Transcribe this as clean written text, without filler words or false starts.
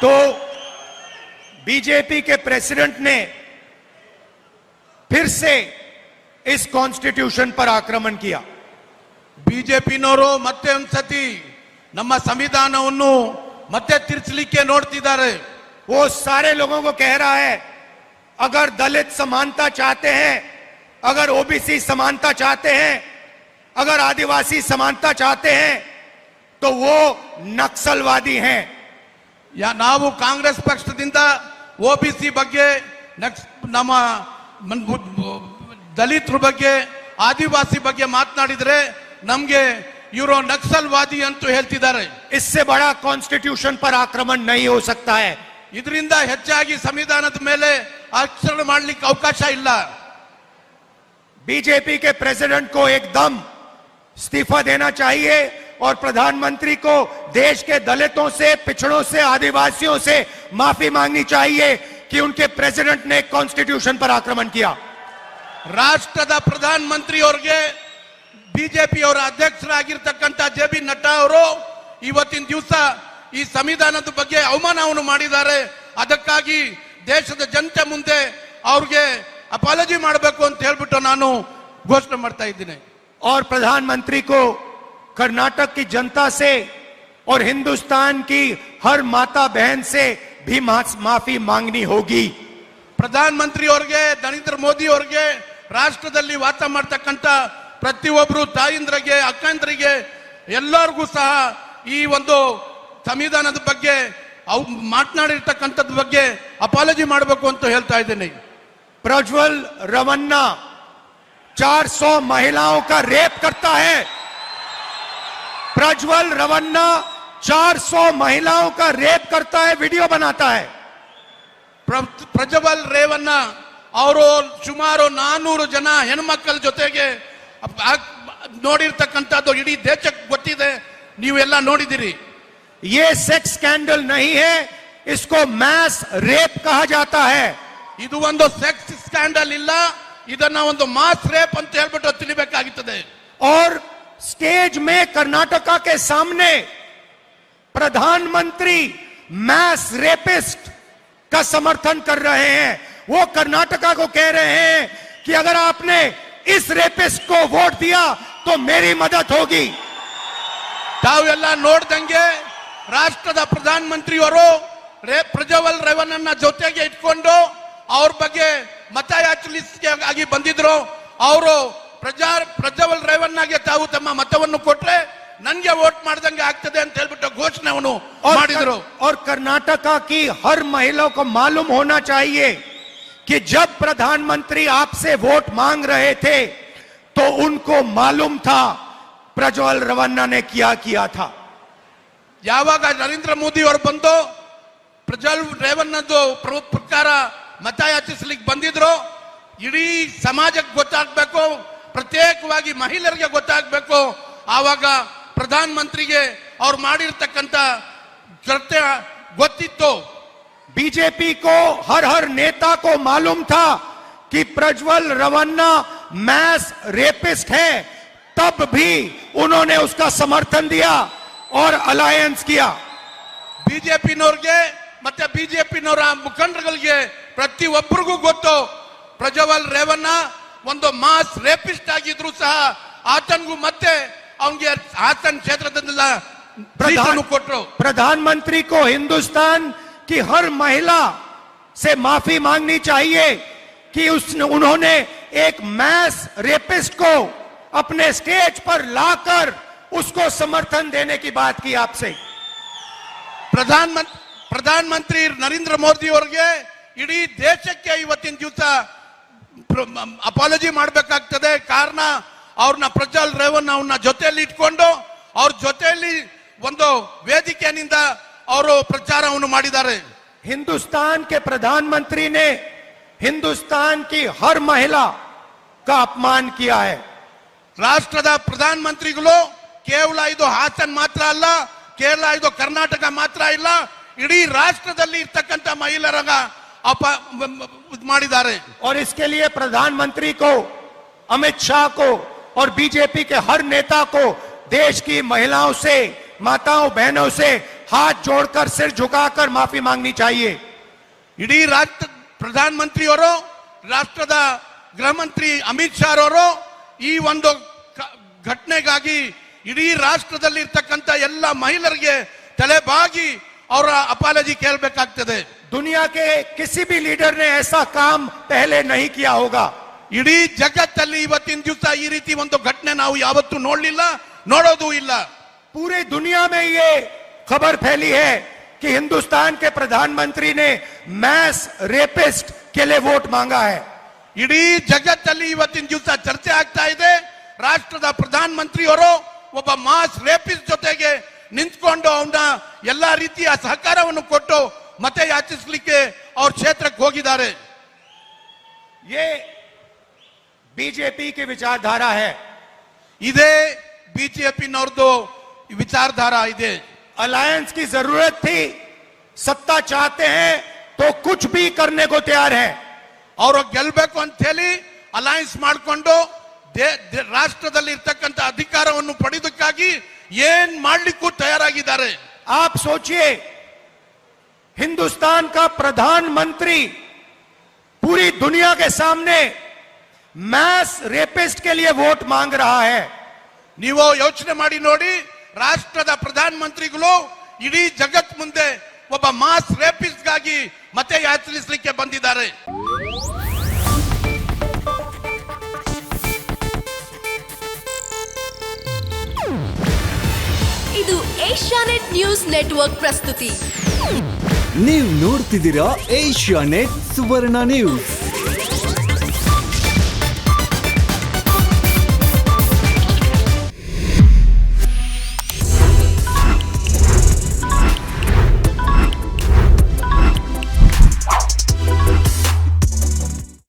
तो बीजेपी के प्रेसिडेंट ने फिर से इस कॉन्स्टिट्यूशन पर आक्रमण किया। ಬಿಜೆಪಿನವರು ಮತ್ತೆ ಒಂದ್ಸತಿ ನಮ್ಮ ಸಂವಿಧಾನವನ್ನು ಮತ್ತೆ ತಿರ್ಚಲಿಕ್ಕೆ ನೋಡ್ತಿದ್ದಾರೆ। वो सारे लोगों को कह रहा है अगर दलित समानता चाहते हैं, अगर ओबीसी समानता चाहते हैं, अगर आदिवासी समानता चाहते हैं तो वो नक्सलवादी हैं। ನಾವು ಕಾಂಗ್ರೆಸ್ ಪಕ್ಷದಿಂದ ಓಬಿಸಿ ಬಗ್ಗೆ ನಮ್ಮ ದಲಿತರ ಬಗ್ಗೆ ಆದಿವಾಸಿ ಬಗ್ಗೆ ಮಾತನಾಡಿದ್ರೆ ನಮಗೆ ಇವರು ನಕ್ಸಲ್ವಾದಿ ಅಂತ ಹೇಳ್ತಿದ್ದಾರೆ। इससे बड़ा कॉन्स्टिट्यूशन पर आक्रमण नहीं हो सकता है। ಇದರಿಂದ ಹೆಚ್ಚಾಗಿ ಸಂವಿಧಾನದ ಮೇಲೆ ಆಕ್ರಮಣ ಮಾಡಲಿಕ್ಕೆ ಅವಕಾಶ ಇಲ್ಲ। बीजेपी के प्रेसिडेंट को एकदम इस्तीफा देना चाहिए और प्रधानमंत्री को देश के दलितों से, पिछड़ों से, आदिवासियों से माफी मांगनी चाहिए कि उनके प्रेसिडेंट ने कॉन्स्टिट्यूशन पर आक्रमण किया। ರಾಷ್ಟ್ರದ ಪ್ರಧಾನಮಂತ್ರಿ ಅವರಿಗೆ ಬಿಜೆಪಿ ಅವರ ಅಧ್ಯಕ್ಷರಾಗಿರ್ತಕ್ಕಂಥ ಜೆ.ಬಿ. ನಡ್ಡಾ ಅವರು ಇವತ್ತಿನ ದಿವಸ ಈ ಸಂವಿಧಾನದ ಬಗ್ಗೆ ಅವಮಾನವನ್ನು ಮಾಡಿದ್ದಾರೆ। ಅದಕ್ಕಾಗಿ ದೇಶದ ಜನತೆ ಮುಂದೆ ಅವ್ರಿಗೆ ಅಪಾಲಜಿ ಮಾಡಬೇಕು ಅಂತ ಹೇಳ್ಬಿಟ್ಟು ನಾನು ಘೋಷಣೆ ಮಾಡ್ತಾ ಇದ್ದೀನಿ। और प्रधानमंत्री को कर्नाटक की जनता से और हिंदुस्तान की हर माता बहन से भी माफी मांगनी होगी। ಪ್ರಧಾನಮಂತ್ರಿ ಅವರಿಗೆ, ನರೇಂದ್ರ ಮೋದಿ ಅವರಿಗೆ, ರಾಷ್ಟ್ರದಲ್ಲಿ ವಾಸ ಮಾಡ್ತಕ್ಕಂಥ ಪ್ರತಿಯೊಬ್ಬರು ತಾಯಿಂದ್ರಿಗೆ, ಅಕ್ಕಂದ್ರಿಗೆ ಎಲ್ಲರಿಗೂ ಸಹ ಈ ಒಂದು ಸಂವಿಧಾನದ ಬಗ್ಗೆ ಮಾತನಾಡಿರ್ತಕ್ಕಂಥದ್ರ ಬಗ್ಗೆ ಅಪಾಲಜಿ ಮಾಡಬೇಕು ಅಂತ ಹೇಳ್ತಾ ಇದ್ದೀನಿ। प्रज्वल रवन्ना 400 महिलाओं का रेप करता है। प्रज्वल रवन्ना 400 महिलाओं का रेप करता है, वीडियो बनाता है। ಪ್ರಜ್ವಲ್ ರೇವಣ್ಣ ಅವರು ಸುಮಾರು 400 ಜನ ಹೆಣ್ಮಕ್ಕಳ ಜೊತೆಗೆ ನೋಡಿರ್ತಕ್ಕಂಥದ್ದು ಇಡೀ ದೇಶಕ್ಕೆ ಗೊತ್ತಿದೆ, ನೀವೆಲ್ಲ ನೋಡಿದಿರಿ। ये सेक्स स्कैंडल नहीं है, इसको मैस रेप कहा जाता है। ಇದು ಒಂದು ಸೆಕ್ಸ್ ಸ್ಕ್ಯಾಂಡಲ್ ಇಲ್ಲ, ಇದನ್ನ ಒಂದು ಮಾಸ್ ರೇಪ್ ಅಂತ ಹೇಳ್ಬಿಟ್ಟು ತಿಳಿಬೇಕಾಗುತ್ತದೆ। और स्टेज में कर्नाटका के सामने प्रधानमंत्री मैस रेपिस्ट का समर्थन कर रहे हैं। वो कर्नाटका को कह रहे हैं कि अगर आपने इस रेपिस्ट को वोट दिया तो मेरी मदद होगी। ತಾವೆಲ್ಲ ನೋಡ್ದಂಗೆ ರಾಷ್ಟ್ರದ ಪ್ರಧಾನಮಂತ್ರಿಯವರು ಪ್ರಜ್ವಲ್ ರೇವಣ್ಣನ ಜೊತೆಗೆ ಇಟ್ಕೊಂಡು ಅವ್ರ ಬಗ್ಗೆ ಮತಯಾಚನೆಗಾಗಿ ಬಂದಿದ್ರು। ಅವರು ಪ್ರಜ್ವಲ್ ರೇವಣ್ಣಗೆ ತಾವು ತಮ್ಮ ಮತವನ್ನು ಕೊಟ್ರೆ ನನ್ಗೆ ವೋಟ್ ಮಾಡ್ದಂಗೆ ಆಗ್ತದೆ ಅಂತ ಹೇಳ್ಬಿಟ್ಟು ಘೋಷಣೆಯನ್ನು ಮಾಡಿದ್ರು। और कर्नाटका की हर महिला को मालूम होना चाहिए कि जब प्रधानमंत्री आपसे वोट मांग रहे थे तो उनको मालूम था प्रज्वल रवन्ना ने क्या किया था। ಯಾವಾಗ ನರೇಂದ್ರ ಮೋದಿ ಅವರು ಬಂದು ಪ್ರಜ್ವಲ್ ರೇವಣ್ಣದು ಪ್ರಕಾರ ಮತಯಾಚಿಸ್ಲಿಕ್ಕೆ ಬಂದಿದ್ರು, ಇಡೀ ಸಮಾಜಕ್ಕೆ ಗೊತ್ತಾಗಬೇಕು, ಪ್ರತ್ಯೇಕವಾಗಿ ಮಹಿಳೆಯರಿಗೆ ಗೊತ್ತಾಗಬೇಕು, ಆವಾಗ ಪ್ರಧಾನಮಂತ್ರಿಗೆ ಅವ್ರು ಮಾಡಿರ್ತಕ್ಕಂಥ ಕೃತ್ಯ ಗೊತ್ತಿತ್ತು। बीजेपी को हर नेता को मालूम था कि प्रज्वल रवन्ना मैस रेपिस्ट है, तब भी उन्होंने उसका समर्थन दिया और अलायंस किया। ಬಿಜೆಪಿನವ್ರಿಗೆ ಮತ್ತೆ ಬಿಜೆಪಿನವರ ಮುಖಂಡರುಗಳಿಗೆ ಪ್ರತಿಯೊಬ್ಬರಿಗೂ ಗೊತ್ತು ಪ್ರಜ್ವಲ್ ರೇವಣ್ಣ ಒಂದು ಮಾಸ್ ರೇಪಿಸ್ಟ್ ಆಗಿದ್ರು ಸಹ ಆತನಿಗೂ ಮತ್ತೆ ಅವನಿಗೆ ಹಾಸನ್ ಕ್ಷೇತ್ರದಿಂದ ಕೊಟ್ಟರು। प्रधानमंत्री को हिंदुस्तान की हर महिला से माफी मांगनी चाहिए कि उन्होंने एक मैस रेपिस्ट को अपने स्टेज पर लाकर उसको समर्थन देने की बात की आपसे। ಪ್ರಧಾನಮಂತ್ರಿ ನರೇಂದ್ರ ಮೋದಿ ಅವರಿಗೆ ಇಡೀ ದೇಶಕ್ಕೆ ಇವತ್ತಿನ ದಿವಸ ಅಪಾಲಜಿ ಮಾಡಬೇಕಾಗ್ತದೆ। ಕಾರಣ ಅವ್ರನ್ನ ಪ್ರಜ್ವಲ್ ರೇವಣ್ಣ ಅವ್ರನ್ನ ಜೊತೆಯಲ್ಲಿ ಇಟ್ಕೊಂಡು ಅವ್ರ ಜೊತೆಯಲ್ಲಿ ಒಂದು ವೇದಿಕೆಯಿಂದ ಅವರು ಪ್ರಚಾರವನ್ನು ಮಾಡಿದ್ದಾರೆ। हिंदुस्तान के प्रधानमंत्री ने हिंदुस्तान की हर महिला का अपमान किया है। ರಾಷ್ಟ್ರದ ಪ್ರಧಾನಮಂತ್ರಿಗಳು ಕೇವಲ ಇದು ಹಾಸನ್ ಮಾತ್ರ ಅಲ್ಲ, ಕೇವಲ ಇದು ಕರ್ನಾಟಕ ಮಾತ್ರ ಇಲ್ಲ, ಇಡೀ ರಾಷ್ಟ್ರದಲ್ಲಿ ಇರ್ತಕ್ಕಂಥ ಮಹಿಳೆಯರಾಗ ಮಾಡಿದ್ದಾರೆ। और इसके लिए प्रधानमंत्री को, अमित शाह को और बीजेपी के हर नेता को देश की महिलाओं से, माताओं बहनों से हाथ जोड़कर सिर झुकाकर माफी मांगनी चाहिए। ಇಡೀ ರಾಷ್ಟ್ರ ಪ್ರಧಾನಮಂತ್ರಿಯವರು, ರಾಷ್ಟ್ರದ ಗೃಹ ಮಂತ್ರಿ ಅಮಿತ್ ಶಾ ಅವರು ಈ ಒಂದು ಘಟನೆಗಾಗಿ ಇಡೀ ರಾಷ್ಟ್ರದಲ್ಲಿ ಇರ್ತಕ್ಕಂಥ ಎಲ್ಲ ಮಹಿಳೆಯರಿಗೆ ತಲೆಬಾಗಿ ಅವರ ಅಪಾಲಜಿ ಕೇಳಬೇಕಾಗ್ತದೆ। दुनिया के किसी भी लीडर ने ऐसा काम पहले नहीं किया होगा। ಇಡೀ ಜಗತ್ತಲ್ಲಿ ಇವತ್ತಿನ ದಿವಸ ಈ ರೀತಿ ಒಂದು ಘಟನೆ ನಾವು ಯಾವತ್ತೂ ನೋಡಲಿಲ್ಲ, ನೋಡೋದು ಇಲ್ಲ। पूरे दुनिया में ये खबर फैली है कि हिंदुस्तान के प्रधानमंत्री ने मैस रेपिस्ट के लिए वोट मांगा है। ಇಡೀ ಜಗತ್ತಲ್ಲಿ ಇವತ್ತಿನ ದಿವಸ ಚರ್ಚೆ ಆಗ್ತಾ ಇದೆ, ರಾಷ್ಟ್ರದ ಪ್ರಧಾನಮಂತ್ರಿಯವರು ಒಬ್ಬ ಮಾಸ್ ರೇಪಿಸ್ಟ್ ಜೊತೆಗೆ ನಿಂತ್ಕೊಂಡು ಅವನ ಎಲ್ಲಾ ರೀತಿಯ ಸಹಕಾರವನ್ನು ಕೊಟ್ಟು ಮತ ಯಾಚಿಸಲಿಕ್ಕೆ ಅವ್ರ ಕ್ಷೇತ್ರಕ್ಕೆ ಹೋಗಿದ್ದಾರೆ। ये बीजेपी की विचारधारा है। ಇದೇ ಬಿಜೆಪಿನವ್ರದ್ದು ವಿಚಾರಧಾರ ಇದೆ। अलायंस की जरूरत थी, सत्ता चाहते हैं तो कुछ भी करने को तैयार है। ಅವರು ಗೆಲ್ಬೇಕು ಅಂತ ಹೇಳಿ ಅಲಯನ್ಸ್ ಮಾಡಿಕೊಂಡು ರಾಷ್ಟ್ರದಲ್ಲಿ ಇರ್ತಕ್ಕಂಥ ಅಧಿಕಾರವನ್ನು ಪಡೆಯೋದಕ್ಕಾಗಿ ಏನ್ ಮಾಡ್ಲಿಕ್ಕೂ ತಯಾರಾಗಿದ್ದಾರೆ। आप सोचिए, हिंदुस्तान का प्रधानमंत्री पूरी दुनिया के सामने मैस रेपिस्ट के लिए वोट मांग रहा है। ನೀವು ಯೋಚನೆ ಮಾಡಿ ನೋಡಿ, ರಾಷ್ಟ್ರದ ಪ್ರಧಾನಮಂತ್ರಿಗಳು ಇಡೀ ಜಗತ್ ಮುಂದೆ ಒಬ್ಬ ಮಾಸ್ ರೇಪಿಸ್ಟ್ ಗಾಗಿ ಮತ ಯಾಚಿಸಲಿಕ್ಕೆ ಬಂದಿದ್ದಾರೆ। ಇದು ಏಷ್ಯಾನೆಟ್ ನ್ಯೂಸ್ ನೆಟ್ವರ್ಕ್ ಪ್ರಸ್ತುತಿ। ನೀವು ನೋಡ್ತಿದ್ದೀರಾ ಏಷ್ಯಾನೆಟ್ ಸುವರ್ಣ ನ್ಯೂಸ್।